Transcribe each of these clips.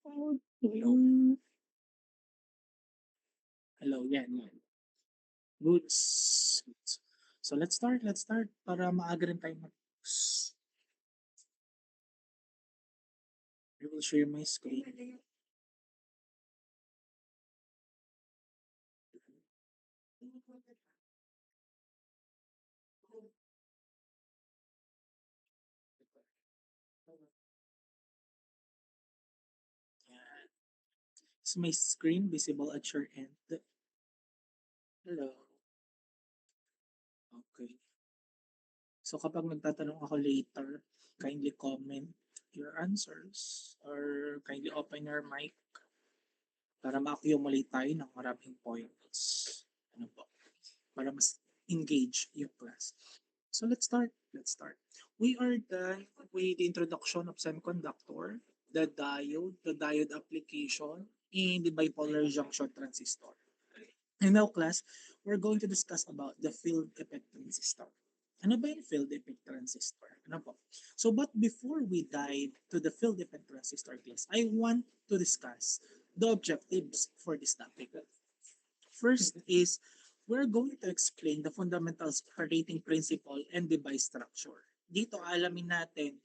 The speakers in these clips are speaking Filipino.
Hello. Hello, yan. Goods. So let's start para maaga rin tayo mag-focus. I will share my screen. Yan. Is my screen visible at your end? Hello. Okay. So kapag magtatanong ako later, kindly comment your answers or kindly open your mic para ma-accumulate tayo ng maraming points. Ano po? Para mas engage yung class. So let's start. We are done with the introduction of semiconductor, the diode application, and the bipolar junction transistor. And now class, we're going to discuss about the field effect transistor. Ano ba yung field effect transistor? Ano po? So but before we dive to the field effect transistor class, I want to discuss the objectives for this topic. First is we're going to explain the fundamentals of rating principle and device structure. Dito alamin natin,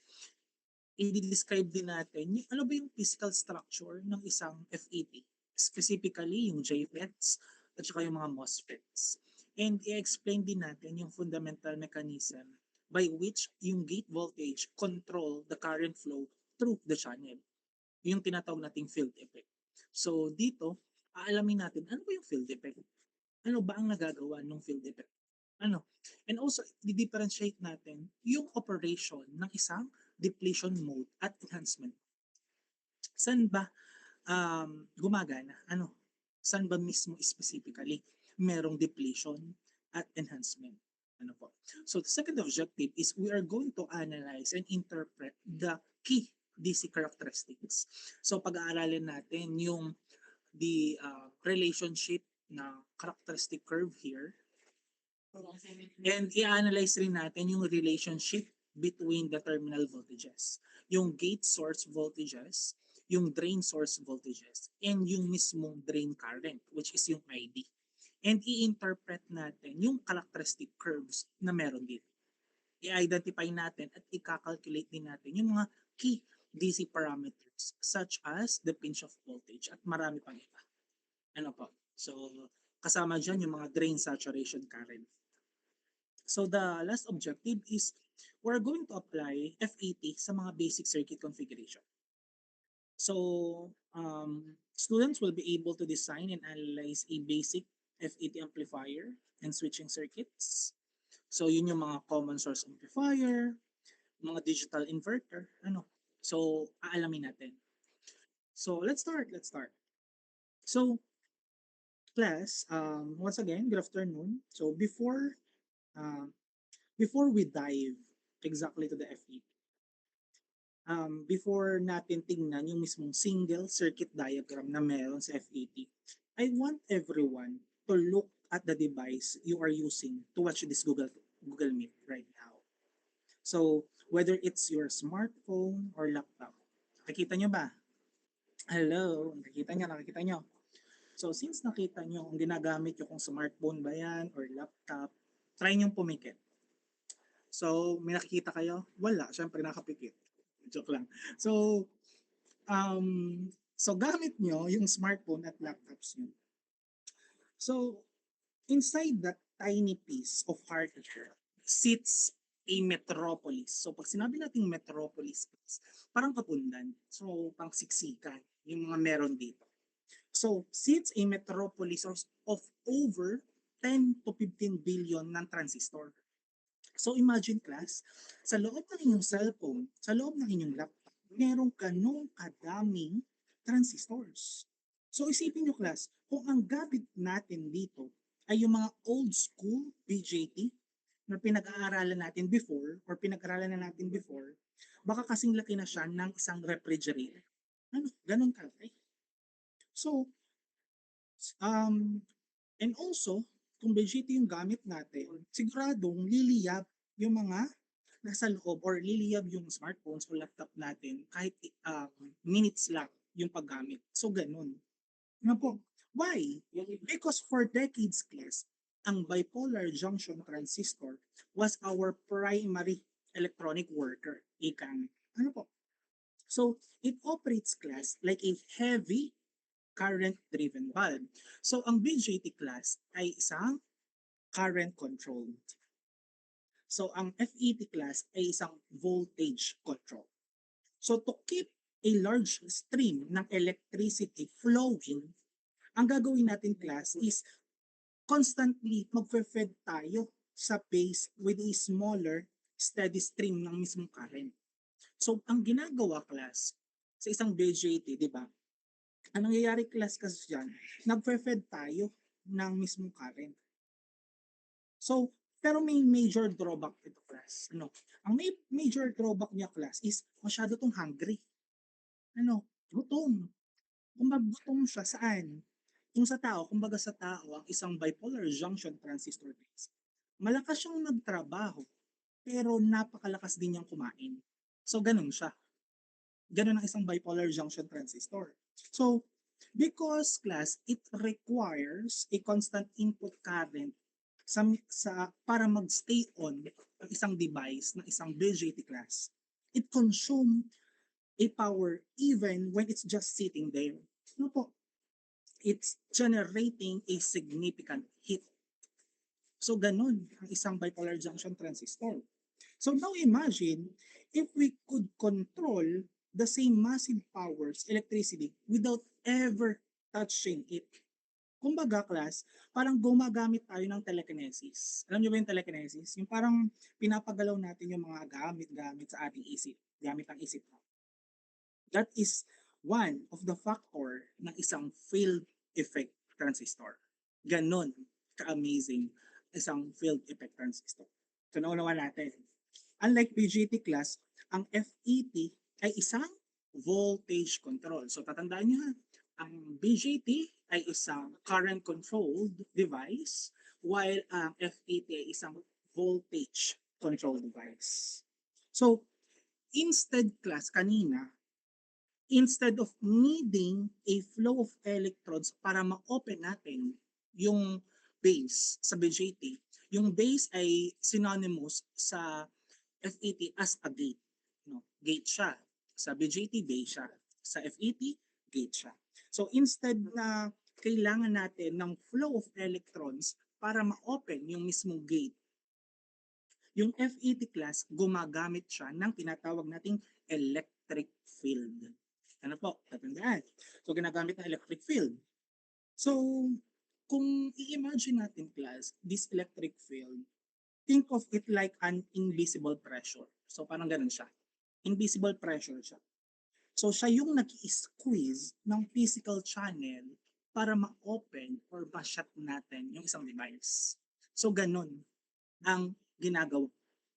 i-describe din natin yung ano ba yung physical structure ng isang FET. Specifically yung JFETs at saka yung mga MOSFETs. And i-explain din natin yung fundamental mechanism by which yung gate voltage control the current flow through the channel. Yung tinatawag nating field effect. So dito, aalamin natin ano ba yung field effect? Ano ba ang nagagawa ng field effect? Ano? And also, di-differentiate natin yung operation ng isang depletion mode at enhancement. Saan ba gumagana? Ano? Saan ba mismo specifically merong depletion at enhancement? Ano po? So the second objective is we are going to analyze and interpret the key DC characteristics. So pag-aaralin natin yung relationship na characteristic curve here. And i-analyze rin natin yung relationship between the terminal voltages. Yung gate source voltages, yung drain source voltages, and yung mismong drain current, which is yung ID. And i-interpret natin yung characteristic curves na meron dito. I-identify natin at i-calculate din natin yung mga key DC parameters such as the pinch of voltage at marami pang iba. Ano po? So, kasama dyan yung mga drain saturation current. So the last objective is we're going to apply FET sa mga basic circuit configuration. So students will be able to design and analyze a basic FET amplifier and switching circuits. So yun yung mga common source amplifier, mga digital inverter, ano. So aalamin natin. So let's start. So class, once again, good afternoon. So um, before we dive exactly to the FET, before natin tingnan yung mismong single circuit diagram na meron sa FET, I want everyone to look at the device you are using to watch this Google Meet right now. So, whether it's your smartphone or laptop, nakikita nyo ba? Hello, nakikita nyo. So, since nakita nyo, ang ginagamit nyo kung smartphone ba yan or laptop, try nyo pumikit. So, may nakikita kayo? Wala, syempre nakapikit. Joke lang. So, gamit nyo yung smartphone at laptops nyo. So, inside that tiny piece of hardware sits a metropolis. So, pag sinabi nating metropolis, parang kapundan. So, pang siksikan yung mga meron dito. So, sits a metropolis of over 10 to 15 billion ng transistor. So imagine class, sa loob ng inyong cellphone, sa loob ng inyong laptop, meron ka nung kadaming transistors. So isipin nyo class, kung ang gamit natin dito ay yung mga old school BJT na pinag-aaralan natin before or pinag-aaralan na natin before, baka kasing laki na siya ng isang refrigerator. Ano? Ganon kalaki. So, and also, kung BJT yung gamit natin, siguradong liliyab yung mga nasa loob or liliyab yung smartphones o laptop natin kahit minutes lang yung paggamit. So, ganun. Nga po. Why? Because for decades, class, ang bipolar junction transistor was our primary electronic worker. Ika nga. Ano po? So, it operates, class, like a heavy current-driven bulb. So, ang BJT, class, ay isang current-controlled. So, ang FET, class, ay isang voltage control. So, to keep a large stream ng electricity flowing, ang gagawin natin, class, is constantly magfe-fed tayo sa base with a smaller steady stream ng mismong current. So, ang ginagawa, class, sa isang BJT, di ba? Ang nangyayari, class, kasi dyan, nagfe-fed tayo ng mismong current. So, pero may major drawback ito, class. Ano? Ang may major drawback niya, class, is masyado tong hungry. Ano? Gutom. Kung gutom siya, saan? Kung sa tao, kumbaga sa tao, ang isang bipolar junction transistor base, malakas siyang magtrabaho, pero napakalakas din niyang kumain. So, ganun siya. Ganun ang isang bipolar junction transistor. So, because, class, it requires a constant input current para mag-stay on ang isang device ng isang BJT, class. It consume a power even when it's just sitting there. Ano po? It's generating a significant heat. So, ganun ang isang bipolar junction transistor. So, now imagine if we could control the same massive powers, electricity, without ever touching it. Kumbaga, class, parang gumagamit tayo ng telekinesis. Alam niyo ba yung telekinesis? Yung parang pinapagalaw natin yung mga gamit-gamit sa ating isip, gamit ang isip. That is one of the factor ng isang field effect transistor. Ganon ka-amazing isang field effect transistor. So, naunawa natin. Unlike BJT, class, ang FET ay isang voltage control. So, tatandaan nyo ha, ang BJT ay isang current controlled device while ang FET ay isang voltage control device. So, instead, class, kanina, instead of needing a flow of electrons para ma-open natin yung base sa BJT, yung base ay synonymous sa FET as a gate. No, gate siya. Sa BJT, base siya. Sa FET, gate siya. So instead na kailangan natin ng flow of electrons para ma-open yung mismong gate, yung FET, class, gumagamit siya ng tinatawag nating electric field. Ano po? Tatandaan. So, ginagamit ng electric field. So, kung i-imagine natin, class, this electric field, think of it like an invisible pressure. So, parang ganun siya. Invisible pressure siya. So, siya yung nag-i-squeeze ng physical channel para ma-open or ma-shut natin yung isang device. So, ganun ang ginagawa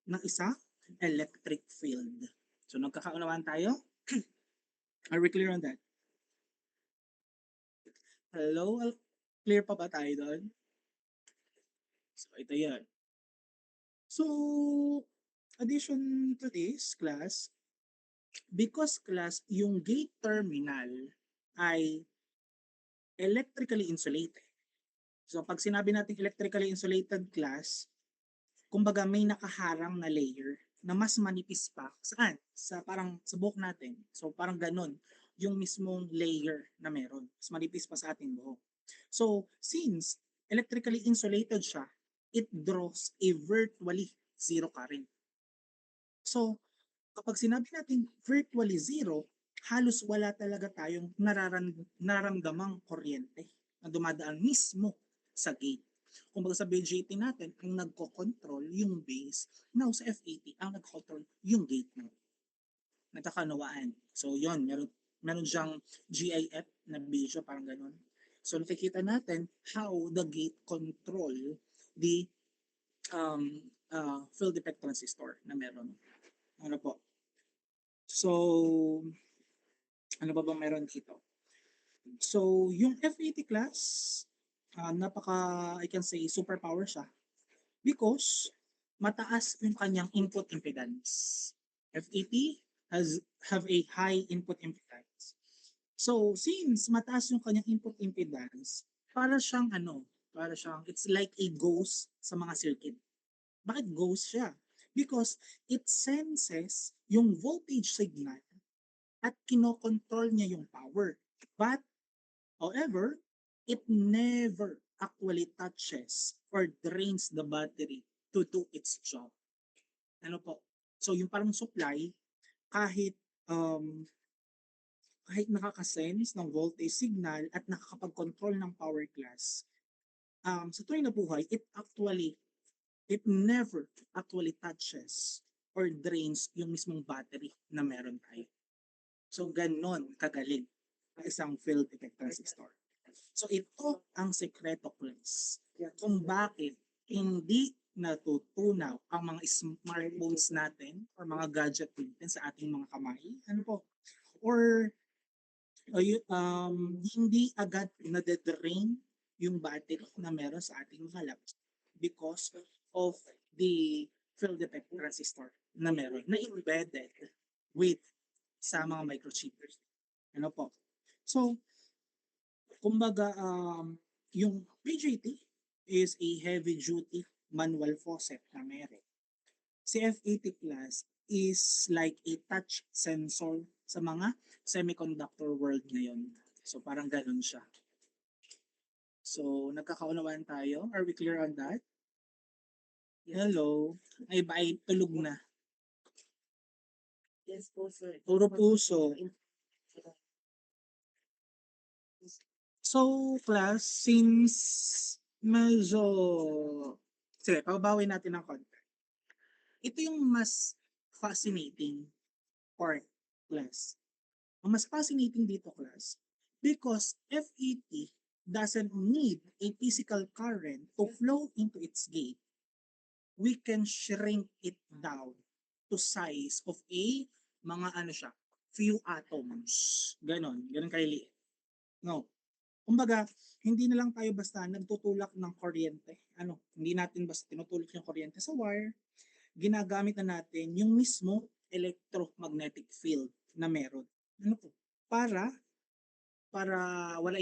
ng isang electric field. So, nagkakaunawaan tayo? Are we clear on that? Hello? Clear pa ba tayo doon? So, ito yan. So, addition to this, class, because, class, yung gate terminal ay electrically insulated. So, pag sinabi natin electrically insulated, class, kumbaga may nakaharang na layer na mas manipis pa. Saan? Sa parang sa buhok natin. So, parang ganun yung mismong layer na meron. Mas manipis pa sa ating buhok. So, since electrically insulated siya, it draws a virtually zero current. So, kapag sinabi natin virtually zero, halos wala talaga tayong nararamdamang kuryente na dumadaan mismo sa gate. Kumbaga sa BJT natin, ang nagko-control yung base. Now sa FET, ang nagko-control yung gate mo. Nagkakanawaan. So yon, meron siyang GIF na video, parang ganun. So nakikita natin how the gate control the field effect transistor na meron. Ano po? So, ano ba bang meron dito? So, yung FET, class, I can say, superpower siya because mataas yung kanyang input impedance. FET have a high input impedance. So, since mataas yung kanyang input impedance, para siyang, it's like a ghost sa mga circuit. Bakit ghost siya? Because it senses yung voltage signal at kinokontrol niya yung power. But, however, it never actually touches or drains the battery to do its job. Ano po? So, yung parang supply, kahit kahit nakaka-sense ng voltage signal at nakakapag-control ng power class, sa tunay na buhay, it never actually touches or drains yung mismong battery na meron tayo. So, ganon kagaling ang isang field effect transistor. So, ito ang sekreto, class, kung bakit hindi natutunaw ang mga smartphones natin or mga gadget natin sa ating mga kamay. Ano po? Or hindi agad nade-drain yung battery na meron sa ating mga laptop because of the field effect transistor na meron na embedded with sa mga microchippers. Ano po? So, kumbaga, yung PJT is a heavy-duty manual faucet na meron. Si F80 class is like a touch sensor sa mga semiconductor world ngayon. So parang ganun siya. So nagkakaunawaan tayo? Are we clear on that? Hello? Ay ba ay tulog na? Yes po, sir. Puro puso. So class, since medyo... Sige, pababawi natin ng konti. Ito yung mas fascinating part, class. Ang mas fascinating dito, class, because FET doesn't need a physical current to flow into its gate. We can shrink it down to size of a mga ano siya, few atoms. Ganon kaliliit. No. Kumbaga, hindi na lang tayo basta nagtutulak ng kuryente. Hindi natin basta tinutulak yung kuryente sa wire. Ginagamit na natin yung mismo electromagnetic field na meron. Ano po? Para para wala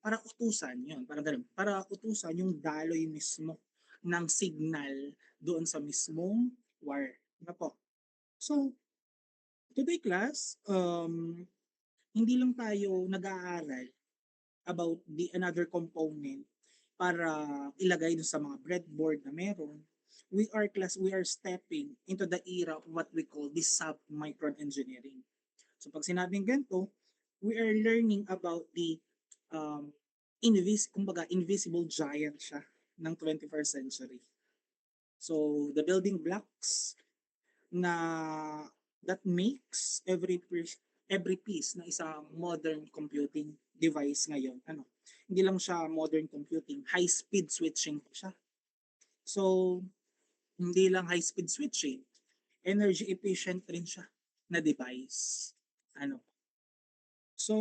para utusan yun, para ganun. Para utusan yung daloy mismo ng signal doon sa mismong wire. Ano po? So, today class, hindi lang tayo nag-aaral about the another component para ilagay doon sa mga breadboard na meron. We are stepping into the era of what we call the sub-micron engineering. So pag sinabing ganito, we are learning about the kumbaga invisible giant siya ng 21st century. So the building blocks na that makes every piece na isang modern computing device ngayon. Hindi lang siya modern computing, high speed switching pa siya. So hindi lang high speed switching, energy efficient rin siya na device. So,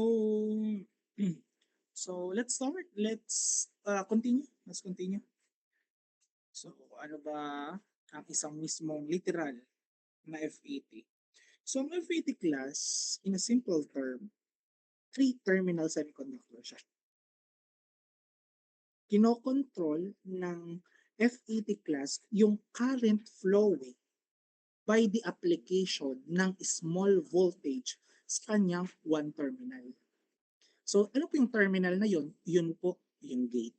so let's start. Let's continue. Let's continue. So, ano ba ang isang mismong literal na F80? So, ang F80 class, in a simple term, three-terminal semiconductor siya. Kinokontrol ng F80 class yung current flowing by the application ng small voltage sa kanyang one terminal. So, ano po yung terminal na yun? Yun po yung gate.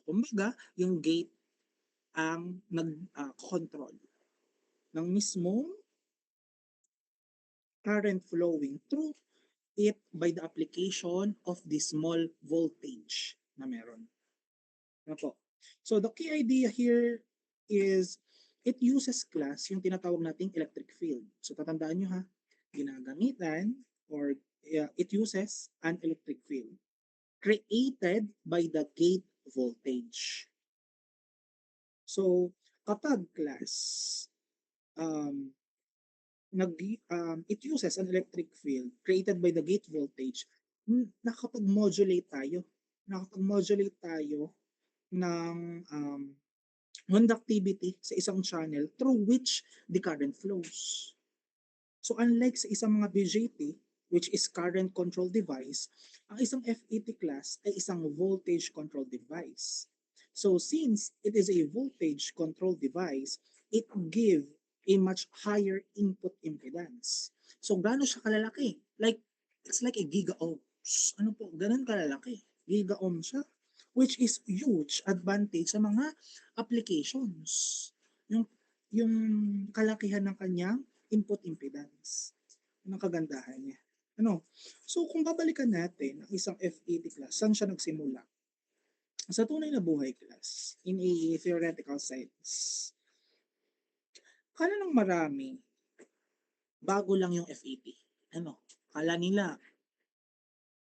Kumbaga, yung gate ang nag-control ng mismong current flowing through it by the application of the small voltage na meron. Po? So, the key idea here is it uses class yung tinatawag nating electric field. So, tatandaan nyo ha, ginagamitan or it uses an electric field created by the gate voltage. So, kapag class, it uses an electric field created by the gate voltage, nakakapag-modulate tayo. Nakakapag-modulate tayo ng conductivity sa isang channel through which the current flows. So, unlike sa isang mga BJT, which is current control device, ang isang FET class ay isang voltage control device. So since it is a voltage control device, it give a much higher input impedance. So gaano siya kalalaki? Like, it's like a giga ohms. Ano po, ganun kalalaki. Giga ohm siya. Which is huge advantage sa mga applications. Yung, yung kalakihan ng kanyang input impedance. Yun ang kagandahan niya. Ano? So kung babalikan natin ang isang FET class, saan siya nagsimula? Sa tunay na buhay class, in a theoretical sense, kala ng marami, bago lang yung FET. Ano? Kala nila,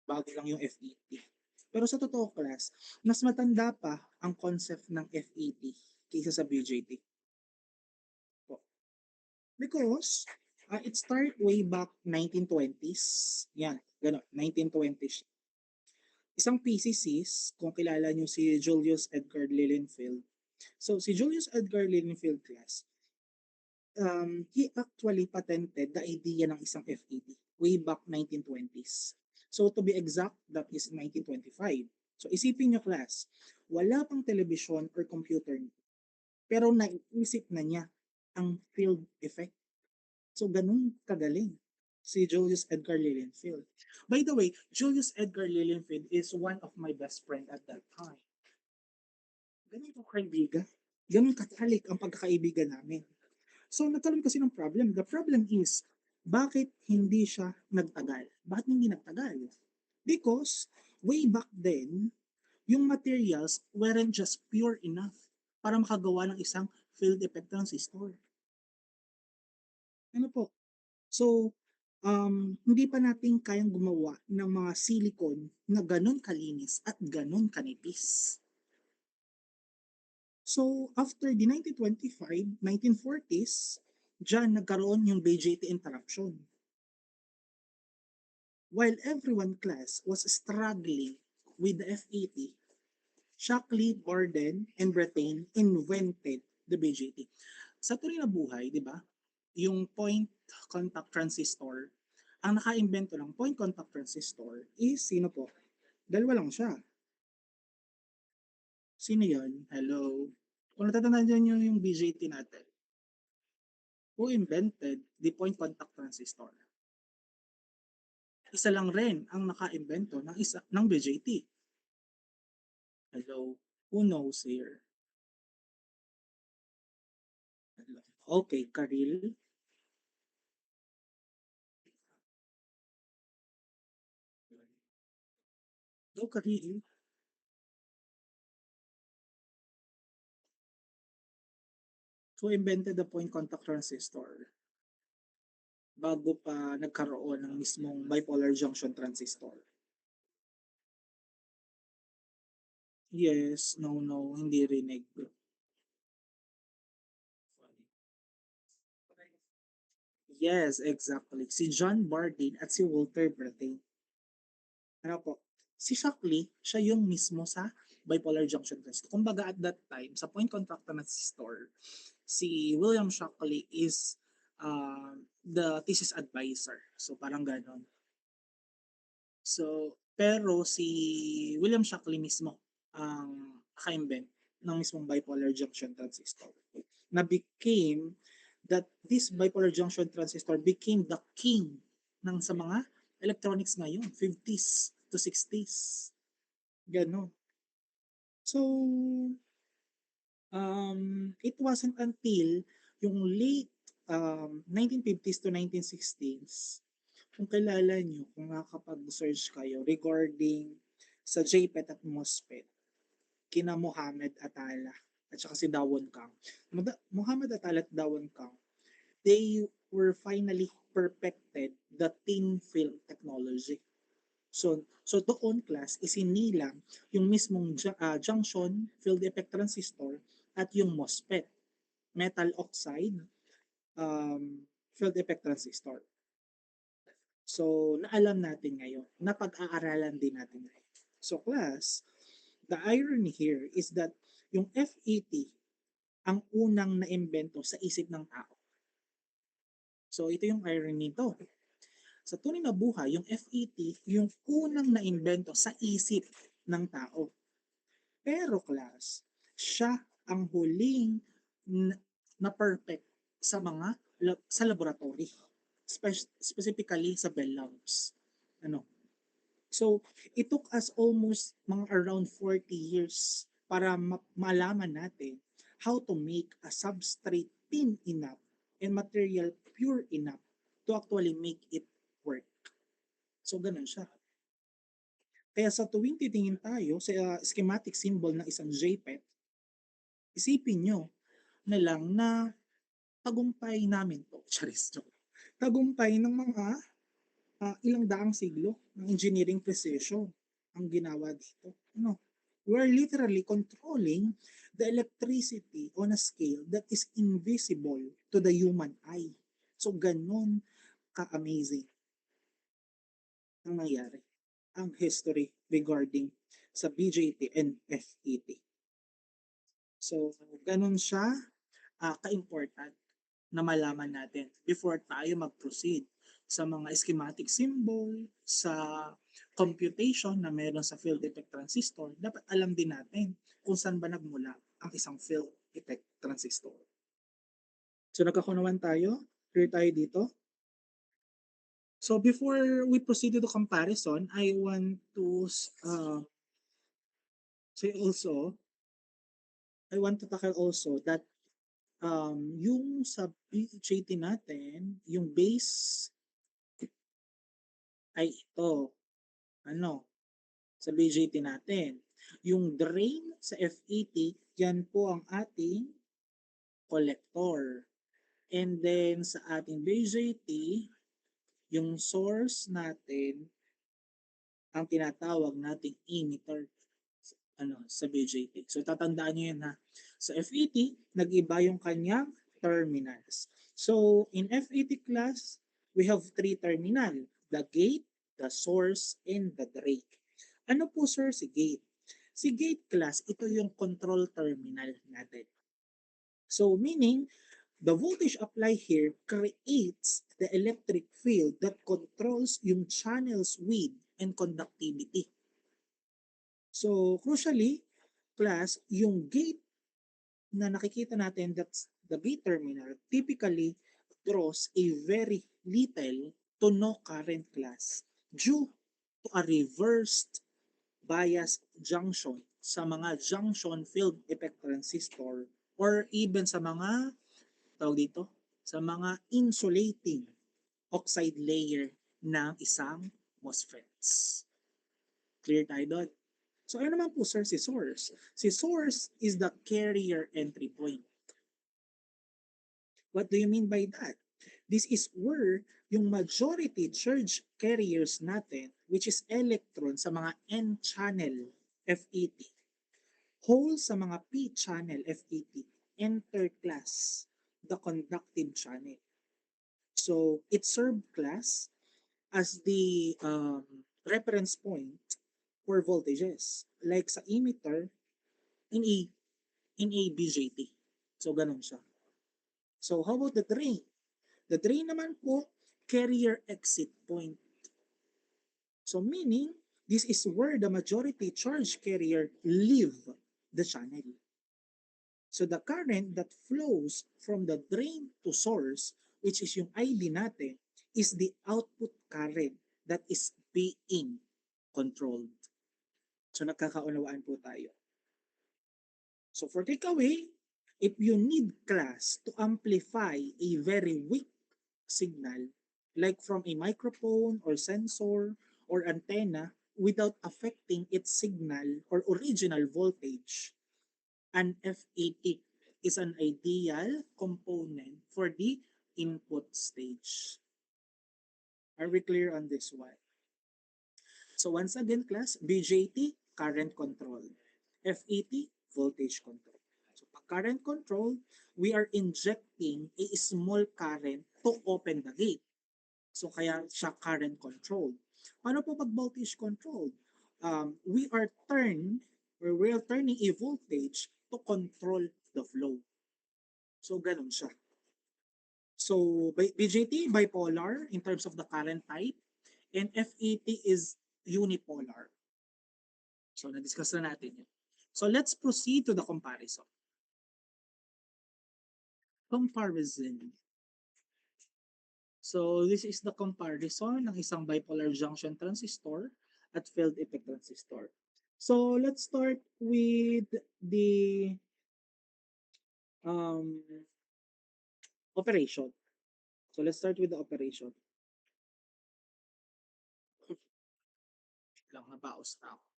bago lang yung FET. Pero sa totoo class, mas matanda pa ang concept ng FET kaysa sa BJT. Because it started way back 1920s. Yan, gano'n, 1920s. Isang physicist, kung kilala niyo si Julius Edgar Lilienfeld. So, si Julius Edgar Lilienfeld class, he actually patented the idea ng isang FET way back 1920s. So, to be exact, that is 1925. So, isipin niyo class, wala pang television or computer, pero naisip na niya ang field effect. So, ganun kagaling si Julius Edgar Lilienfeld. By the way, Julius Edgar Lilienfeld is one of my best friend at that time. Ganun ko kaibigan. Ganun katalik ang pagkakaibigan namin. So, nagkaroon kasi ng problem. The problem is, bakit hindi siya nagtagal? Bakit hindi nagtagal? Because, way back then, yung materials weren't just pure enough para makagawa ng isang field effect transistor. Ano po? So, hindi pa natin kayang gumawa ng mga silicon na ganun kalinis at ganun kanipis. So, after the 1925, 1940s, dyan nagkaroon yung BJT interruption. While everyone class was struggling with the FET, Shockley, Borden, and Brattain invented the BJT. Sa tuloy na buhay, di ba, yung point contact transistor, ang naka-invento ng point contact transistor is sino po? Dalawa lang siya. Sino yon? Hello? Kung natatandaan nyo yung BJT natin, who invented the point contact transistor? Isa lang rin ang naka-invento ng BJT. Hello? Who knows here? Hello? Okay, Karil. Go, Karil. Who invented the point contact transistor? Bago pa nagkaroon ng mismong bipolar junction transistor. Yes, no, hindi rinig. Yes, exactly. Si John Bardeen at si Walter Brattain. Ano po? Si Shockley, siya yung mismo sa bipolar junction transistor. Kumbaga at that time, sa point contact transistor, si William Shockley is the thesis advisor. So parang ganon. So, pero si William Shockley mismo ang naka-invent ng mismong bipolar junction transistor na became that this bipolar junction transistor became the king ng sa mga electronics ngayon, 50s to 60s. Ganon. So, it wasn't until yung late 1950s to 1960s, kung kilala nyo, kung nakakapag-search kayo regarding sa JPET at MOSFET, kina Mohammed Atala at saka si Dawon Kang. Mohammed Atala at Dawon Kang, they were finally perfected the thin film technology. So doon class, isinilang yung mismong junction field effect transistor at yung MOSFET, metal oxide field effect transistor. So, naalam natin ngayon, napag-aaralan din natin ngayon. So class, the irony here is that yung FET ang unang naimbento sa isip ng tao. So ito yung irony nito. Sa tunay na buhay, yung FET, yung unang naimbento sa isip ng tao. Pero class, siya ang huling na perfect sa mga sa laboratory. Specifically sa Bell Labs. Ano? So, it took us almost mga around 40 years para malaman natin how to make a substrate thin enough and material pure enough to actually make it work. So, ganun siya. Kaya sa tuwing titingin tayo sa schematic symbol ng isang JPEG, isipin nyo na lang na tagumpay namin to. Charis, joke. Tagumpay ng mga ilang daang siglo ng engineering precision ang ginawa dito. Ano? We're literally controlling the electricity on a scale that is invisible to the human eye. So, ganun ka-amazing ang nangyari. Ang history regarding sa BJT and FET. So, ganun siya ka-important na malaman natin before tayo mag-proceed sa mga schematic symbol, sa computation na meron sa field effect transistor, dapat alam din natin kung saan ba nagmula ang isang field effect transistor. So nagkakunawan tayo, clear tayo dito. So before we proceed to the comparison, I want to say also, I want to tackle also that yung sa BJT natin, yung base ay ito. Ano? Sa BJT natin. Yung drain sa FET, yan po ang ating collector. And then sa ating BJT, yung source natin ang tinatawag nating emitter sa BJT. So tatandaan nyo yan ha. Sa FET, nag-iba yung kanyang terminals. So in FET class, we have three terminal. The gate, the source, and the drain. Ano po sir si gate? Si gate class, ito yung control terminal natin. So meaning, the voltage applied here creates the electric field that controls yung channel's width and conductivity. So crucially, class, yung gate na nakikita natin, that's the gate terminal, typically draws a very little to no current class due to a reversed bias junction sa mga junction field effect transistor or even sa mga tawag dito sa mga insulating oxide layer ng isang MOSFETs. Clear tayo doon? So ano naman po sir si source? Si source is the carrier entry point. What do you mean by that? This is where yung majority charge carriers natin, which is electron sa mga N-channel FET, holes sa mga P-channel FET, enter class, the conductive channel. So it served class as the reference point for voltages, like sa emitter in a BJT. So ganun siya. So how about the drain? The drain naman po, carrier exit point. So meaning, this is where the majority charge carrier leave the channel. So the current that flows from the drain to source, which is yung ID natin, is the output current that is being controlled. So nagkakaunawaan po tayo. So for takeaway, if you need class to amplify a very weak signal, like from a microphone or sensor or antenna, without affecting its signal or original voltage, an FET is an ideal component for the input stage. Are we clear on this one? So once again, class, BJT, current control. FET, voltage control. So pag current control, we are injecting a small current to open the gate. So kaya siya current control. Paano po pag voltage control? We are turning a voltage to control the flow. So ganun siya. So BJT bipolar in terms of the current type, and FET is unipolar. So na-discuss na natin yun. So let's proceed to the comparison. Comparison. So this is the comparison ng isang bipolar junction transistor at field effect transistor. So let's start with the um, operation. So let's start with the operation. Lang nabaos na ako.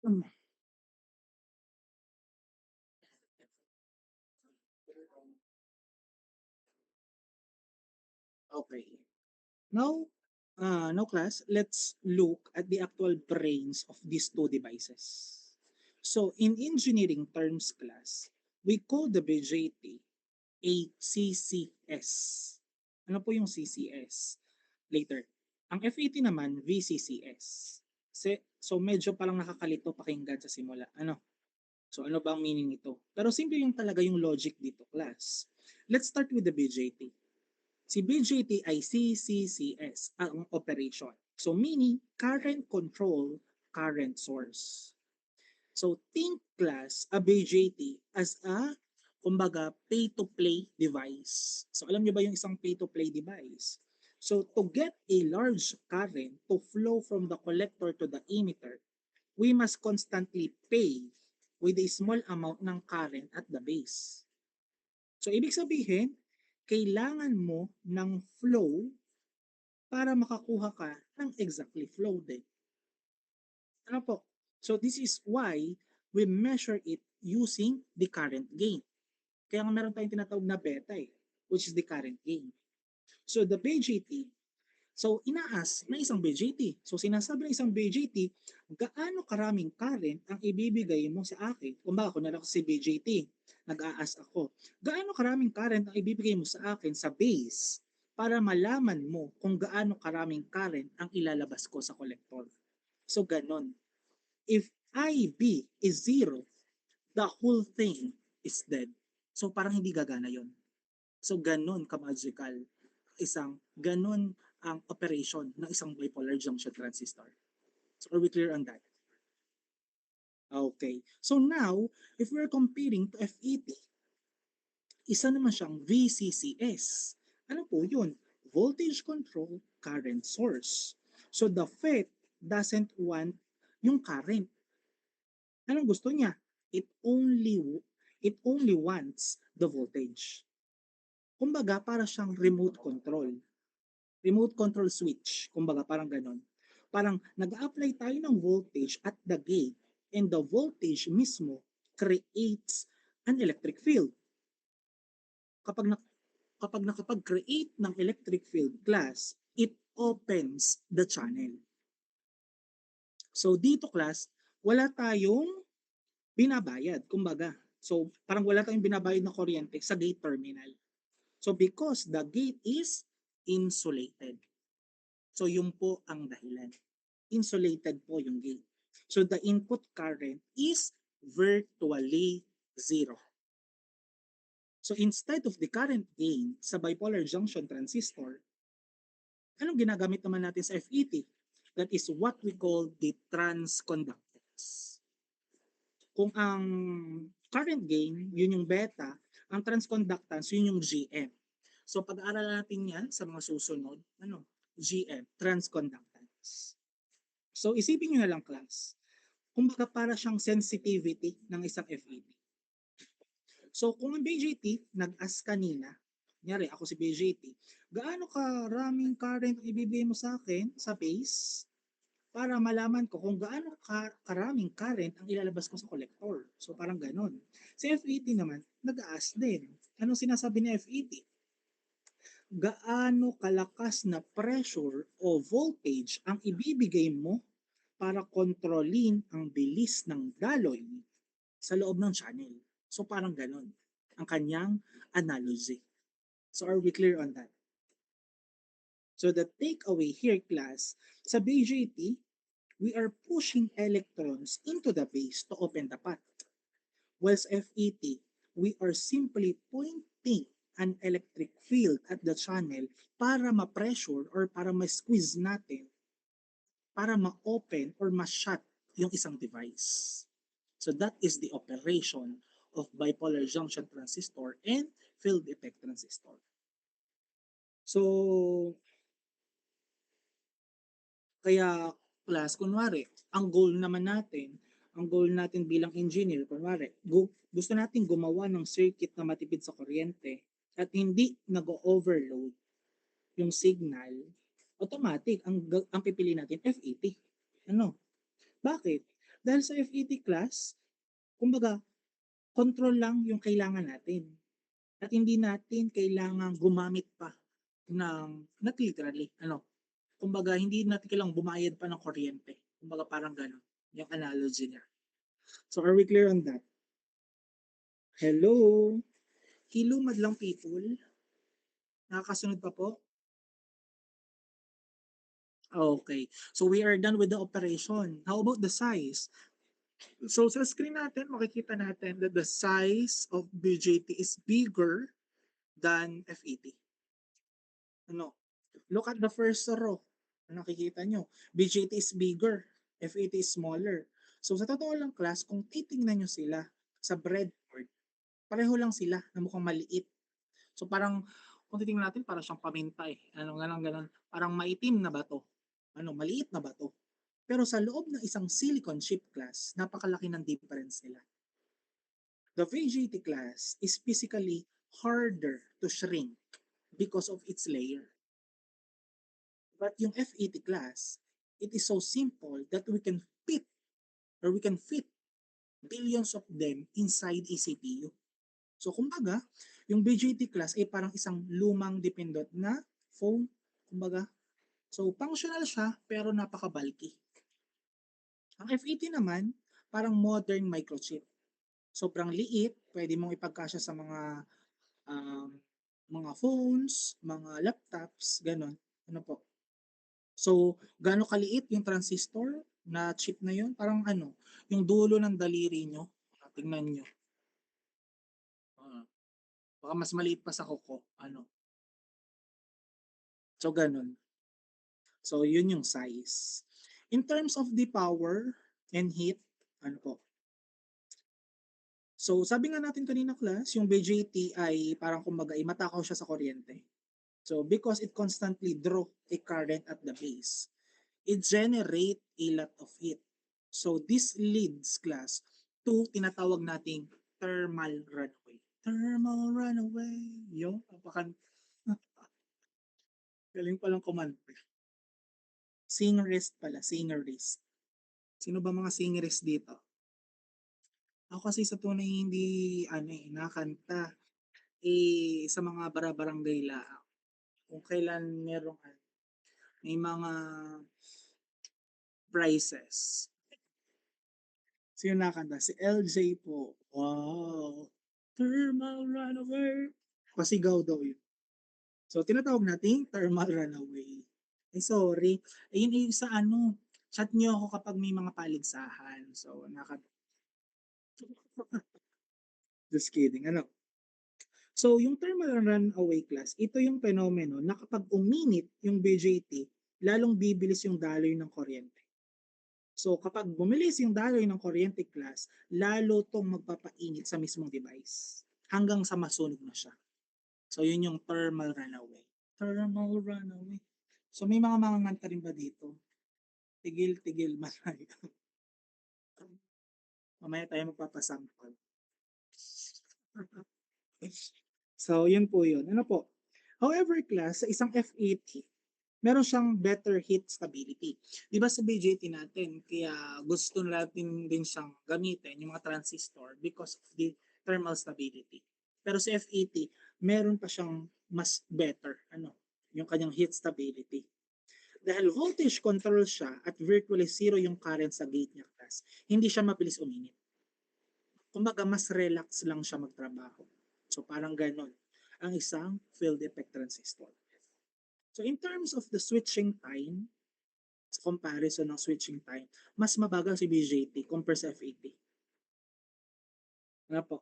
Hmm. Okay. Now, now class, let's look at the actual brains of these two devices. So in engineering terms class, we call the BJT a CCS. Ano po yung CCS? Later. Ang FET naman, VCCS. So medyo parang nakakalito pakinggan sa simula. Ano? So ano ba ang meaning nito? Pero simple yung talaga yung logic dito class. Let's start with the BJT. Si BJT ay CCCS ang operation. So meaning current control, current source. So think class a BJT as a kumbaga pay-to-play device. So alam niyo ba yung isang pay-to-play device? So to get a large current to flow from the collector to the emitter, we must constantly pay with a small amount ng current at the base. So ibig sabihin, kailangan mo ng flow para makakuha ka ng exactly flow din. Ano po? So this is why we measure it using the current gain. Kaya nga meron tayong tinatawag na beta which is the current gain. So the BJT, so inaas na isang BJT. So sinasabi ng isang BJT, gaano karaming current ang ibibigay mo sa akin? Kung baka kunwari ako si BJT, nag-aas ako. Gaano karaming current ang ibibigay mo sa akin sa base para malaman mo kung gaano karaming current ang ilalabas ko sa collector. So ganon. If IB is 0, the whole thing is dead. So parang hindi gagana yon. So ganon ka-magical. Ganon ang operation ng isang bipolar junction transistor. So are we clear on that? Okay. So now, if we're comparing to FET, isa naman siyang VCCS. Ano po yun? Voltage Control Current Source. So the FET doesn't want yung current. Anong gusto niya? It only wants the voltage. Kumbaga, para siyang remote control. Remote control switch. Kumbaga, parang ganon. Parang nag-apply tayo ng voltage at the gate and the voltage mismo creates an electric field. Kapag, na, kapag nakapag-create ng electric field class, it opens the channel. So dito class, wala tayong binabayad. Kumbaga, so parang wala tayong binabayad na kuryente sa gate terminal. So because the gate is insulated. So yun po ang dahilan. Insulated po yung gate. So the input current is virtually zero. So instead of the current gain sa bipolar junction transistor, anong ginagamit naman natin sa FET? That is what we call the transconductance. Kung ang current gain, yun yung beta, ang transconductance, yun yung GM. So pag-aaralan natin yan sa mga susunod, GM, transconductance. So isipin nyo na lang class, kumbaga para siyang sensitivity ng isang FET. So kung ang BJT nag-as kanina, kunyari ako si BJT, gaano karaming current ibibigay mo sa akin sa base para malaman ko kung gaano karaming current ang ilalabas ko sa collector. So parang ganon. Sa FET naman, nag-aas din. Anong sinasabi ni FET? Gaano kalakas na pressure o voltage ang ibibigay mo para kontrolin ang bilis ng daloy sa loob ng channel. So parang ganon ang kanyang analogy. So are we clear on that? So the takeaway here class, sa BJT, we are pushing electrons into the base to open the path. Whilst FET, we are simply pointing an electric field at the channel para ma-pressure or para ma-squeeze natin, para ma-open or ma-shut yung isang device. So that is the operation of bipolar junction transistor and field effect transistor. So, kaya class, kunwari, ang goal natin bilang engineer, kunwari, gusto natin gumawa ng circuit na matipid sa kuryente at hindi nag-overload yung signal, automatic, ang pipili natin, FET. Ano? Bakit? Dahil sa FET class, kumbaga, control lang yung kailangan natin. At hindi natin kailangan gumamit pa not literally, kumbaga hindi natin kailangang bumayad pa ng kuryente. Kumbaga parang gano'n, yung analogy niya. So are we clear on that? Hello? Hello madlang people? Nakakasunod pa po? Okay. So we are done with the operation. How about the size? So sa screen natin, makikita natin that the size of BJT is bigger than FET. Look at the first row. Nakikita nyo, BJT is bigger, FET is smaller. So sa totoo lang class, kung titingnan nyo sila sa breadboard, pareho lang sila na mukhang maliit. So parang, kung titingnan natin, parang siyang paminta eh. Ganon. Parang maitim na bato. Maliit na bato. Pero sa loob ng isang silicon chip class, napakalaki ng difference nila. The VJT class is physically harder to shrink because of its layer. But yung FET class, it is so simple that we can fit billions of them inside a CPU. So kumbaga, yung BJT class ay parang isang lumang dependent na phone. Kumbaga, so functional siya pero napaka-bulky. Ang FET naman, parang modern microchip. Sobrang liit, pwede mong ipagkasya sa mga phones, mga laptops, ganon. So, gaano kaliit yung transistor na chip na yun? Parang yung dulo ng daliri nyo. Tingnan nyo. Baka mas maliit pa sa kuko. So, ganun. So, yun yung size. In terms of the power and heat, So, sabi nga natin kanina class, yung BJT ay parang kumbaga ay matakaw siya sa kuryente. So, because it constantly draw a current at the base, it generate a lot of heat. So this leads class to tinatawag nating thermal runaway. Thermal runaway. Yung galing palang kumanta. Singerist pala, singerist. Sino ba mga singerist dito? Ako kasi sa tunay hindi nakanta sa mga bara-barangay lang. Kung kailan may mga prizes. Sino nakanta? Si LJ po. Wow. Thermal runaway. Pasigaw daw yun. So, tinatawag nating thermal runaway. Ay, sorry. Ayun yung sa chat nyo ako kapag may mga paligsahan. So, just kidding. So, yung thermal runaway class, ito yung fenomeno na kapag uminit yung BJT, lalong bibilis yung daloy ng kuryente. So, kapag bumilis yung daloy ng kuryente class, lalo tong magpapainit sa mismong device hanggang sa masunog na siya. So, yun yung thermal runaway. Thermal runaway. So, may mga nganta rin ba dito? Tigil-tigil manay. Mamaya tayo magpapasample. So, yun po yun. However, class, sa isang FET, meron siyang better heat stability. Di ba sa BJT natin, kaya gusto natin din siyang gamitin, yung mga transistor, because of the thermal stability. Pero sa FET, meron pa siyang mas better, yung kanyang heat stability. Dahil voltage control siya at virtually zero yung current sa gate niya class, hindi siya mabilis uminit. Kumbaga, mas relax lang siya magtrabaho. So parang ganon ang isang field effect transistor. So in terms of the switching time, sa comparison ng switching time, mas mabagal si BJT compare sa FET. Ano po?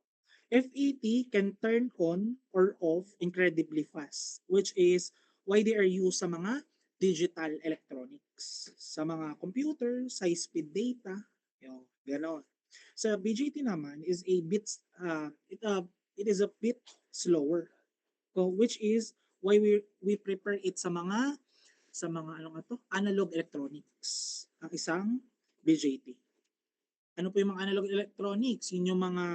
FET can turn on or off incredibly fast, which is why they are used sa mga digital electronics, sa mga computer, high-speed data, yung gano'n. Sa BJT naman is a bit, it is a bit slower. So, which is why we prepare it sa mga ano nga to, analog electronics, ang isang BJT. Ano po yung mga analog electronics? Yun yung mga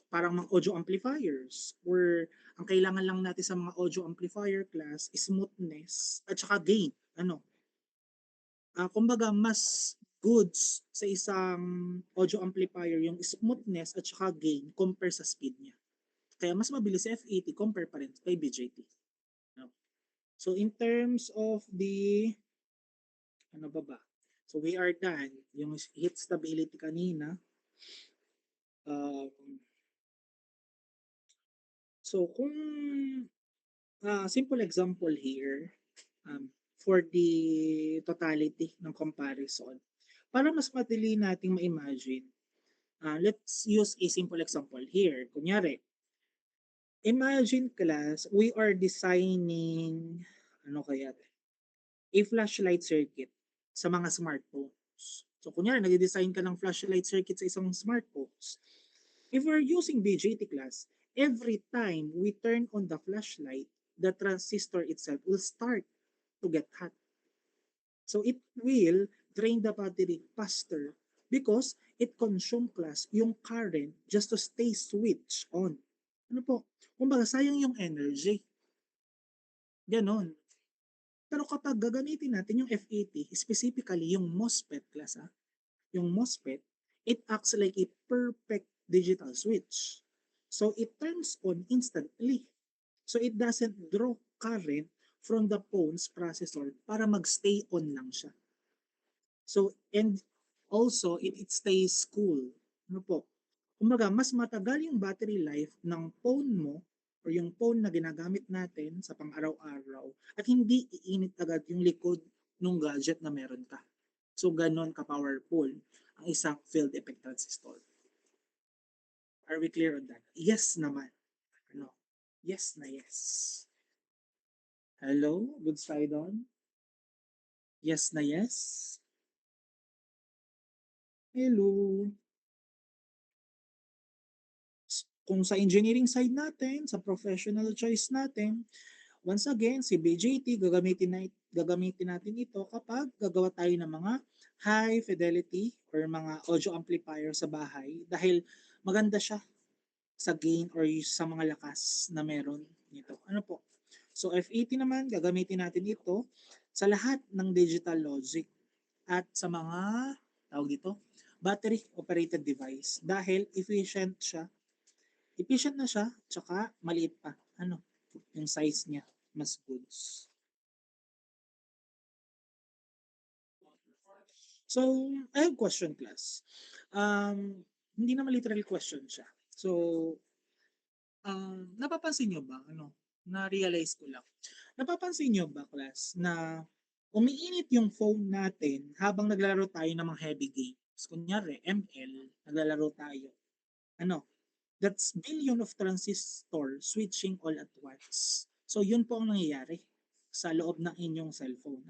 parang mga audio amplifiers or ang kailangan lang natin sa mga audio amplifier class is smoothness at saka gain. Ano? Kumbaga mas goods sa isang audio amplifier yung smoothness at saka gain compare sa speed niya. Kaya mas mabilis sa F80 compare pa rin kay BJT. No? So in terms of the ano ba? So we are done. Yung heat stability kanina. Um, so kung simple example here for the totality ng comparison. Para mas madali nating ma-imagine, let's use a simple example here. Kunyari, imagine class, we are designing, ano kaya, a flashlight circuit sa mga smartphones. So kunyari, nag-design ka ng flashlight circuit sa isang smartphones. If we're using BJT class, every time we turn on the flashlight, the transistor itself will start to get hot. So it will drain the battery faster because it consume class yung current just to stay switch on. Ano po? Kumbaga sayang yung energy. Ganon. Pero kapag gagamitin natin yung FET, specifically yung MOSFET class, yung MOSFET, it acts like a perfect digital switch. So it turns on instantly. So it doesn't draw current from the phone's processor para magstay on lang siya. So, and also, it stays cool. Ano po? Kumbaga, mas matagal yung battery life ng phone mo or yung phone na ginagamit natin sa pang-araw-araw at hindi iinit agad yung likod ng gadget na meron ka. So, ganon ka-powerful ang isang field effect transistor. Are we clear on that? Yes naman. Ano? Yes na yes. Hello? Good side on? Yes na yes? Hello? Kung sa engineering side natin, sa professional choice natin, once again, si BJT, gagamitin natin ito kapag gagawa tayo ng mga high fidelity or mga audio amplifier sa bahay dahil maganda siya sa gain or sa mga lakas na meron nito. Ano po? So F80 naman, gagamitin natin ito sa lahat ng digital logic at sa mga, tawag dito, battery operated device dahil efficient na siya, tsaka maliit pa. Ano, yung size niya, mas goods. So, I have question class. Hindi naman literal question siya. So, napapansin nyo ba, na-realize ko lang. Napapansin nyo ba, class, na umiinit yung phone natin habang naglalaro tayo ng mga heavy games? Kunyari, ML, naglalaro tayo. Ano, that's billion of transistor switching all at once. So yun po ang nangyayari sa loob ng inyong cellphone.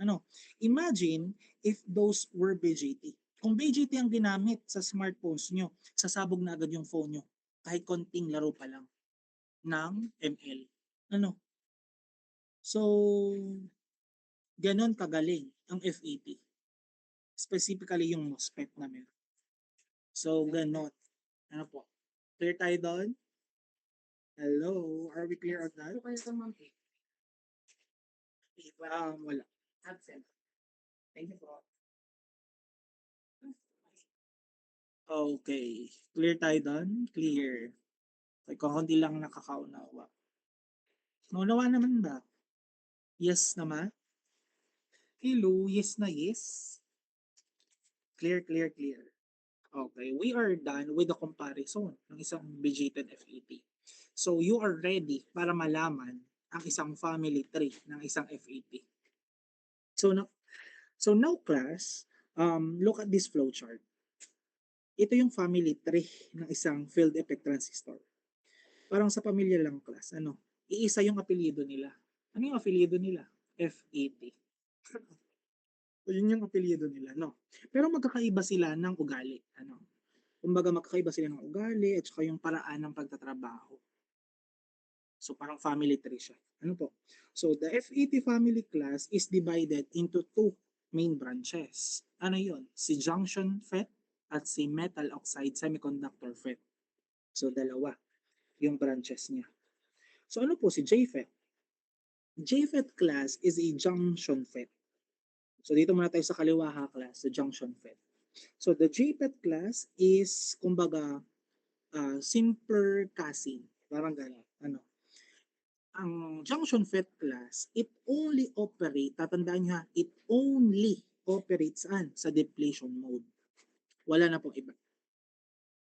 Imagine if those were BJT. Kung BJT ang ginamit sa smartphones nyo, sasabog na agad yung phone nyo kahit konting laro pa lang ng ML. Ano? So, ganon kagaling ang FET. Specifically yung MOSFET na meron. So, ganon. Ano po? Clear tayo doon? Hello, are we clear on that? Wala. Absent. Thank you po. Okay. Clear tayo doon? Clear. Okay, kung hindi lang nakakaunawa. Naunawa naman ba? Yes naman? Hello, yes na yes? Clear, clear, clear. Okay, we are done with the comparison ng isang BJT FET. So, you are ready para malaman ang isang family tree ng isang FET. So, So now class, look at this flowchart. Ito yung family tree ng isang field effect transistor. Parang sa pamilya lang class, ano, iisa yung apelyido nila. Ano yung apelyido nila? FET. So, yun yung apelyido nila, no? Pero magkakaiba sila ng ugali, ano? Kumbaga magkakaiba sila ng ugali at saka yung paraan ng pagtatrabaho. So parang family tree siya. Ano po? So the FET family class is divided into two main branches. Ano yun? Si junction FET at si metal oxide semiconductor FET. So dalawa yung branches niya. So ano po si JFET? JFET class is a junction FET. So dito muna tayo sa kaliwa ha class, the junction FET. So the JFET class is kumbaga simpler casing. Parang gano'n. Ano? Ang junction FET class, it only tatandaan nyo ha, it only operates sa depletion mode. Wala na pong iba.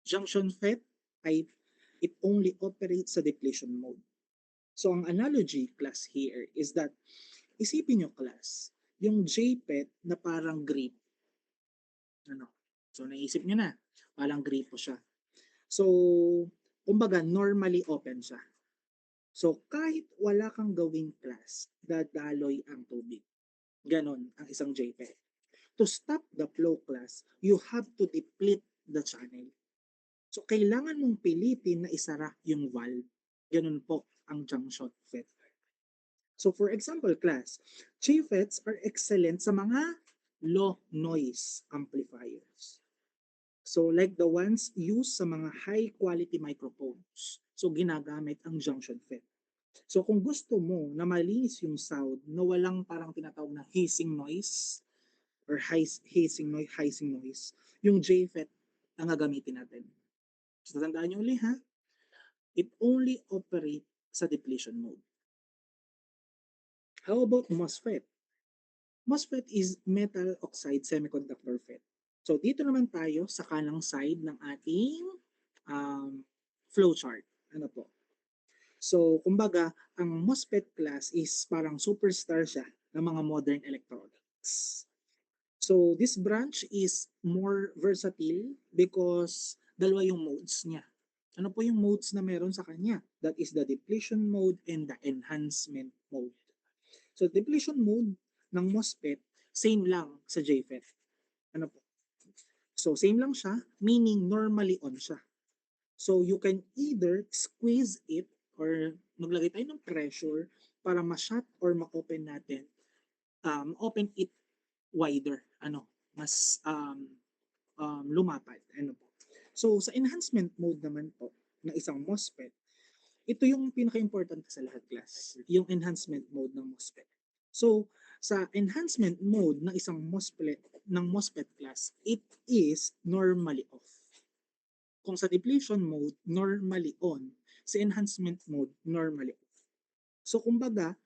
Junction FET ay it only operates sa depletion mode. So ang analogy class here is that, isipin nyo class, yung JPET na parang grape. Ano? So naisip nyo na, parang grape po siya. So, kumbaga normally open siya. So kahit wala kang gawing class, dadaloy ang tubig. Ganon ang isang JPEG. To stop the flow class, you have to deplete the channel. So kailangan mong pilitin na isara yung valve. Ganon po ang junction FET. So for example class, JFETs are excellent sa mga low noise amplifiers. So like the ones used sa mga high quality microphones. So ginagamit ang junction FET. So kung gusto mo na malinis yung sound na walang parang tinatawag na hissing noise or hissing noise, yung JFET ang gagamitin natin. So tandaan nyo ulit ha, it only operate sa depletion mode. How about MOSFET? MOSFET is metal oxide semiconductor FET. So dito naman tayo sa kanang side ng ating flowchart. Ano po? So, kumbaga, ang MOSFET class is parang superstar siya ng mga modern electronics. So, this branch is more versatile because dalawa yung modes niya. Ano po yung modes na meron sa kanya? That is the depletion mode and the enhancement mode. So, depletion mode ng MOSFET, same lang sa JFET. Ano po? So, same lang siya, meaning normally on siya. So, you can either squeeze it or maglagay tayo ng pressure para ma-shut or ma-open natin, open it wider, ano, mas lumapad, ano po. So, sa enhancement mode naman po ng isang MOSFET, ito yung pinaka-important sa lahat class, yung enhancement mode ng MOSFET. So, sa enhancement mode ng isang MOSFET class, it is normally off. Kung sa depletion mode, normally on. Sa enhancement mode, normally off. So, kumbaga,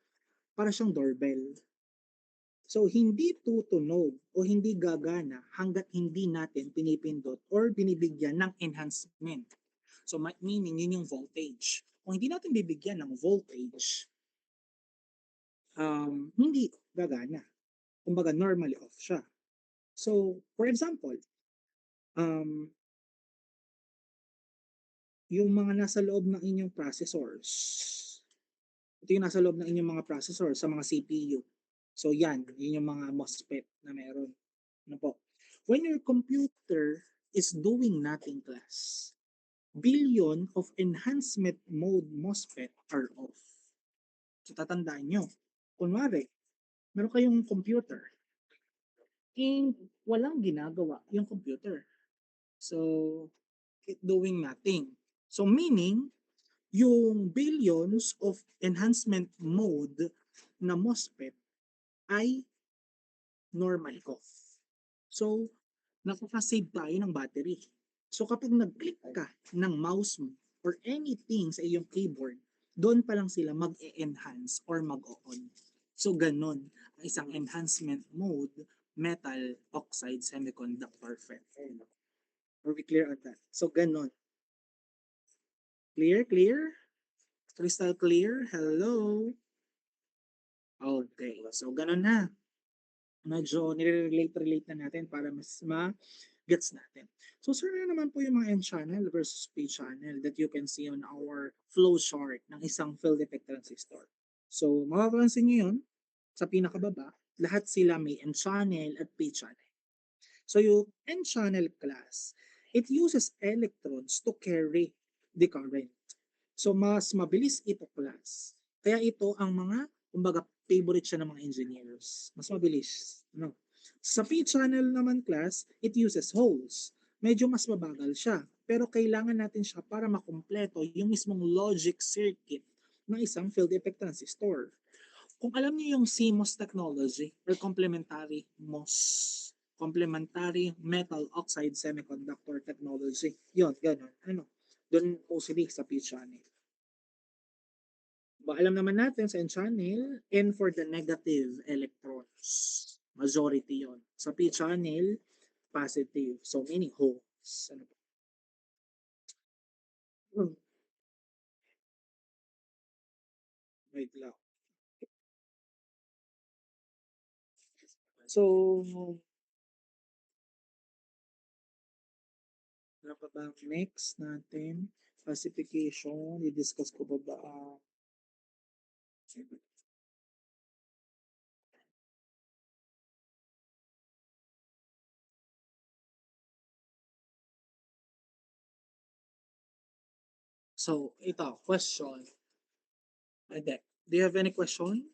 para siyang doorbell. So, hindi tutunog o hindi gagana hanggat hindi natin pinipindot or binibigyan ng enhancement. So, meaning yun yung voltage. Kung hindi natin bibigyan ng voltage, hindi gagana. Kumbaga, normally off siya. So, for example, yung mga nasa loob ng inyong processors, ito yung nasa loob ng inyong mga processor sa mga CPU. So yan, yun yung mga MOSFET na meron. Ano po? When your computer is doing nothing class, billion of enhancement mode MOSFET are off. So tatandaan nyo, kunwari, meron kayong computer, and walang ginagawa yung computer. So, it doing nothing. So meaning, yung billions of enhancement mode na MOSFET ay normal off. So, nakaka-save tayo ng battery. So, kapag nag-click ka ng mouse mo or anything sa iyong keyboard, doon pa lang sila mag-e-enhance or mag-o-on. So, ganun ang isang enhancement mode metal oxide semiconductor FET. Are we clear on that? So, ganun. Clear? Clear? Crystal clear? Hello? Okay. So, ganun na. medyo nire-relate-relate na natin para mas ma-gets natin. So, sir, ano naman po yung mga N-channel versus P-channel that you can see on our flow chart ng isang field effect transistor. So, mapapansin nyo yun, sa pinakababa, lahat sila may N-channel at P-channel. So, yung N-channel class, it uses electrons to carry the current. So, mas mabilis ito class. Kaya ito ang mga, kumbaga, favorite siya ng mga engineers. Mas mabilis. No? Sa P-channel naman class, it uses holes. Medyo mas mabagal siya. Pero kailangan natin siya para makumpleto yung mismong logic circuit ng isang field effect transistor. Kung alam niyo yung CMOS technology or complementary metal oxide semiconductor technology, yon ganun. Ano? Doon mostly sa P-channel. Ba, alam naman natin sa N-channel, N for the negative electrons. Majority yon. Sa P-channel, positive. So, meaning holes. Ano po? Hmm, wait lang. So, ano pa ba ang next natin? Classification. I-discuss ko pa ba? So, ito, question. Ade, do you have any question?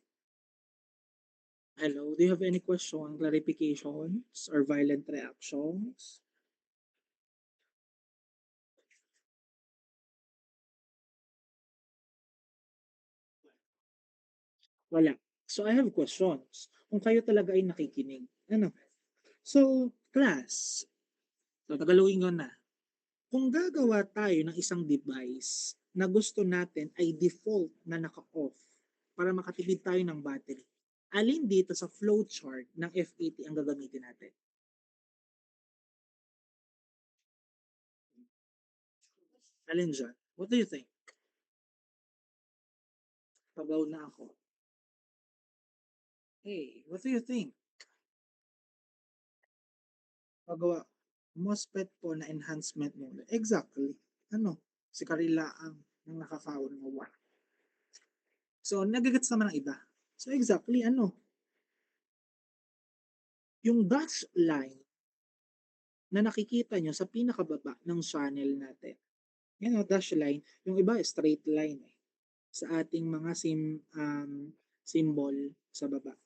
Hello, do you have any question, clarifications, or violent reactions? Wala. So, I have questions. Kung kayo talaga ay nakikinig. Ano? So, class, tagalogin ko na. Kung gagawa tayo ng isang device na gusto natin ay default na naka-off para makatipid tayo ng battery, alin dito sa flowchart ng F80 ang gagamitin natin? Alin dyan? What do you think? Pabaw na ako. Hey, what do you think? Pagawa, MOSFET po na enhancement mode. Exactly. Ano? Si Karila ang nakakaon ng one. So, nagagets naman ang iba. So, exactly, ano? Yung dash line na nakikita nyo sa pinakababa ng channel natin. Yan o, dash line. Yung iba, straight line eh. Sa ating mga symbol sa baba.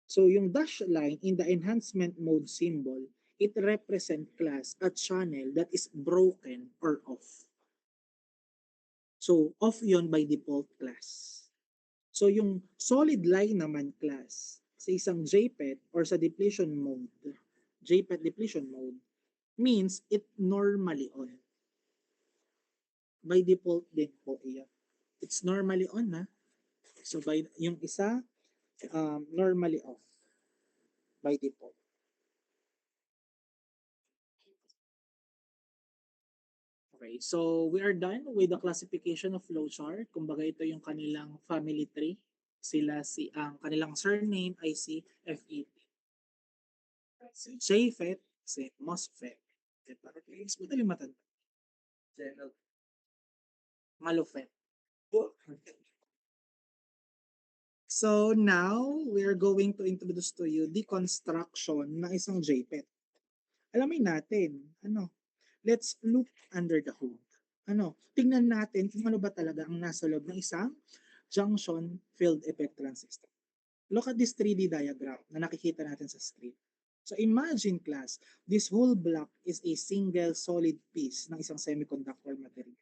So, yung dash line in the enhancement mode symbol, it represent class a channel that is broken or off. So, off yon by default class. So, yung solid line naman class sa isang JPET or sa depletion mode, JPET depletion mode, means it normally on. By default din po iyan. It's normally on na. So, by yung isa, normally off by default. Okay, so we are done with the classification of flowchart. Kumbaga ito yung kanilang family tree. Sila ang kanilang surname ay si FET. Si JFET, si MOSFET. Para mas madali matanda. Malufet. So now, we are going to introduce to you the construction ng isang JPET. Alamin natin, ano, let's look under the hood. Ano, tingnan natin kung ano ba talaga ang nasa loob ng isang junction field effect transistor. Look at this 3D diagram na nakikita natin sa screen. So imagine class, this whole block is a single solid piece ng isang semiconductor material.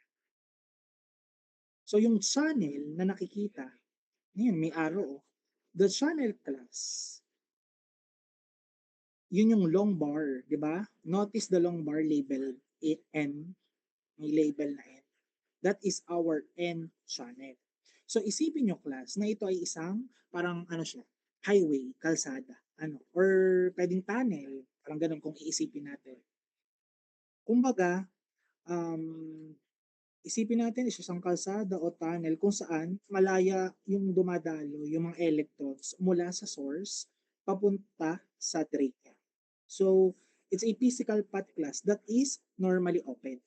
So yung channel na nakikita, ngayon may arrow, the channel class, yun yung long bar, di ba? Notice the long bar label N, may label na N. That is our N channel. So isipin nyo class na ito ay isang parang ano siya, highway, kalsada, ano, or pwedeng tunnel, parang ganun kung iisipin natin. Kumbaga, um, isipin natin isang kalsada o tunnel kung saan malaya yung dumadalo yung mga electrons mula sa source papunta sa drain niya. So, it's a physical path class that is normally open.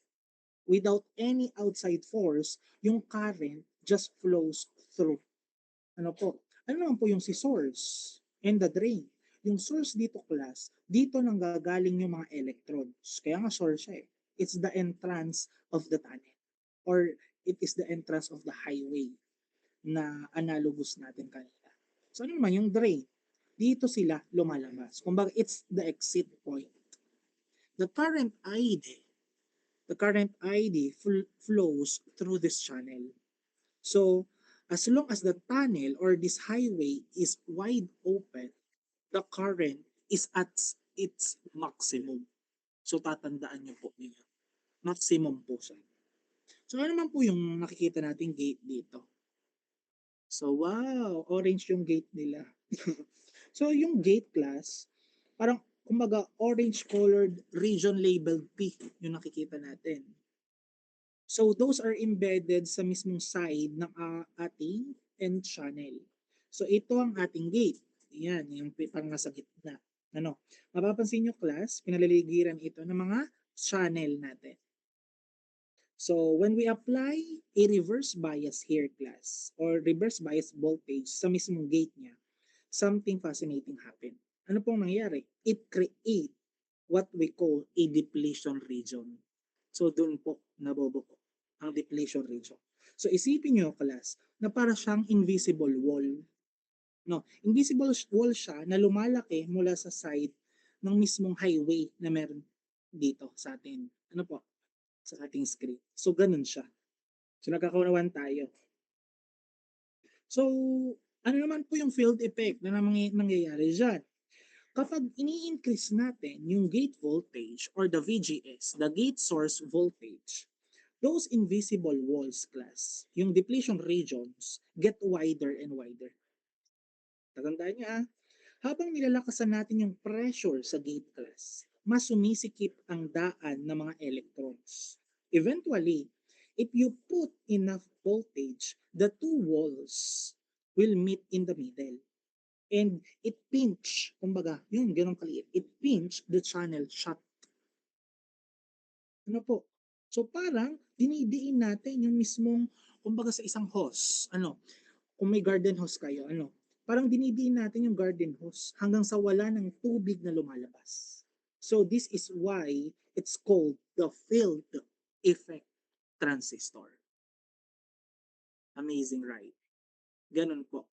Without any outside force, yung current just flows through. Ano po? Ano naman po yung si source and the drain? Yung source dito class, dito nang gagaling yung mga electrons. Kaya nga source siya eh. It's the entrance of the tunnel or it is the entrance of the highway na analogous natin kanina. So ano naman yung drain? Dito sila lumalabas. Kumbaga it's the exit point. The current ID, flows through this channel. So as long as the tunnel or this highway is wide open, the current is at its maximum. So tatandaan niyo po niyo. Maximum po siya. So ano naman po yung nakikita nating gate dito? So wow, orange yung gate nila. So yung gate class, parang kumbaga orange colored region labeled P yung nakikita natin. So those are embedded sa mismong side ng ating end channel. So ito ang ating gate. Yan, yung parang nasa gitna. Ano? Mapapansin nyo class, pinaliligiran ito ng mga channel natin. So when we apply a reverse bias here class or reverse bias voltage sa mismong gate niya, something fascinating happen. Ano pong nangyayari? It create what we call a depletion region. So doon po nabobuo ang depletion region. So isipin nyo class na para siyang invisible wall. No, invisible wall siya na lumalaki mula sa side ng mismong highway na meron dito sa atin. Ano po? Sa ating screen. So ganun siya. So nagkakaunawan tayo. So ano naman po yung field effect na nangyayari dyan? Kapag ini-increase natin yung gate voltage or the VGS, the gate source voltage, those invisible walls class, yung depletion regions, get wider and wider. Tagandaan niya habang nilalakasan natin yung pressure sa gate class, mas sumisikip ang daan ng mga electrons. Eventually, if you put enough voltage, the two walls will meet in the middle. And it pinch, kumbaga, yung ganun kaliit, it pinch the channel shut. Ano po? So parang dinidiin natin yung mismong, kumbaga sa isang hose, ano, kung may garden hose kayo, ano, parang dinidiin natin yung garden hose hanggang sa wala ng tubig na lumalabas. So this is why it's called the field effect transistor. Amazing, right? Ganun po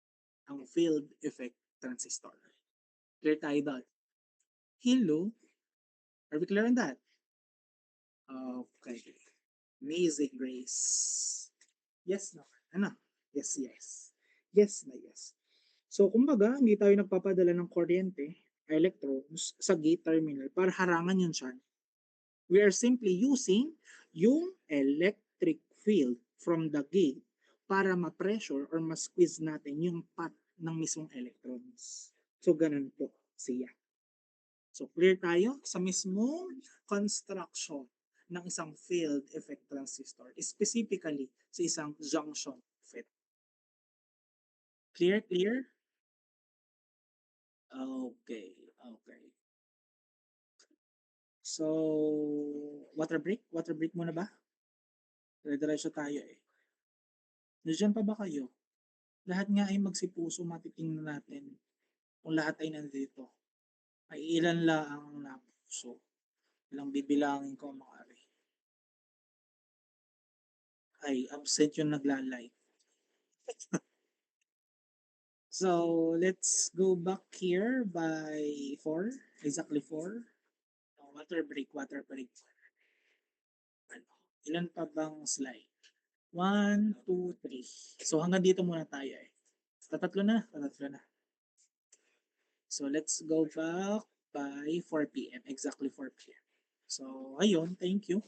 ang field effect transistor. Clear tayo doon? Hello? Are we clear on that? Okay. Amazing grace. Yes no. Ano? Yes, yes. Yes na yes. So, kumbaga, hindi tayo nagpapadala ng kuryente, electrons, sa gate terminal para harangan yung channel. We are simply using yung electric field from the gate para ma-pressure or ma-squeeze natin yung path ng mismong electrons. So, ganun po siya. So, clear tayo sa mismong construction ng isang field effect transistor, specifically sa isang junction FET. Clear, clear? Okay, okay. So, water break? Water break muna ba? Dire-diretso tayo eh. Nandiyan pa ba kayo? Lahat nga ay magsipuso, matitingnan natin kung lahat ay nandito. Ay ilan lang ang napuso. Ilang bibilangin ko ang mga ari. Ay, absent yung nagla-like. So, let's go back here by 4. Exactly 4. Water break, water break. Ano? Ilan pa bang slide? 1, 2, 3. So, hanggang dito muna tayo eh. Tatatlo na, tatatlo na. So, let's go back by 4 p.m. Exactly 4 p.m. So, ayun, thank you.